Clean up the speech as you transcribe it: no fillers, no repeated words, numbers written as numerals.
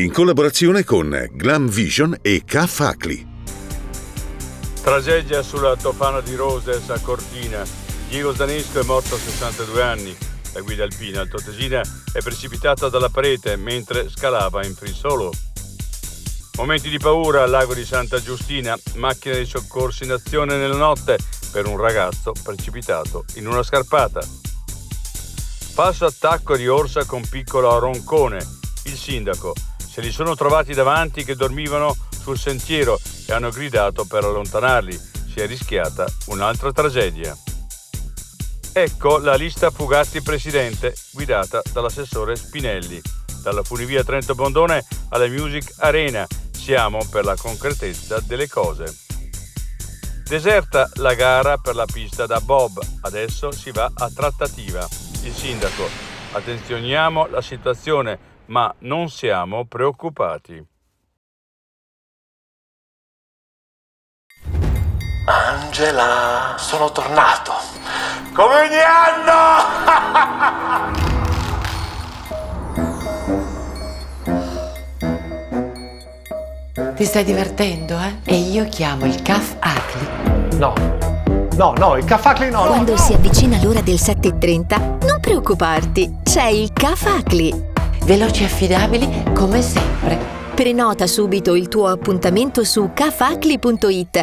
in collaborazione con Glam Vision e K-Facli. Tragedia sulla Tofana di Roses a Cortina. Diego Zdanesco è morto a 62 anni. La guida alpina altoatesina è precipitata dalla parete mentre scalava in free solo. Momenti di paura al lago di Santa Giustina, macchina di soccorso in azione nella notte per un ragazzo precipitato in una scarpata. Falso attacco di orsa con piccolo roncone. Il sindaco: se li sono trovati davanti che dormivano sul sentiero e hanno gridato per allontanarli. Si è rischiata un'altra tragedia. Ecco la lista Fugazzi Presidente, guidata dall'assessore Spinelli. Dalla funivia Trento Bondone alla Music Arena, siamo per la concretezza delle cose. Deserta la gara per la pista da bob, adesso si va a trattativa. Il sindaco: attenzioniamo la situazione, ma non siamo preoccupati. Angela, sono tornato. Come ogni anno! Ti stai divertendo, eh? E io chiamo il K-Facli. No, il K-Facli no. Quando si avvicina l'ora del 7:30, non preoccuparti, c'è il K-Facli. Veloci e affidabili come sempre. Prenota subito il tuo appuntamento su kfacli.it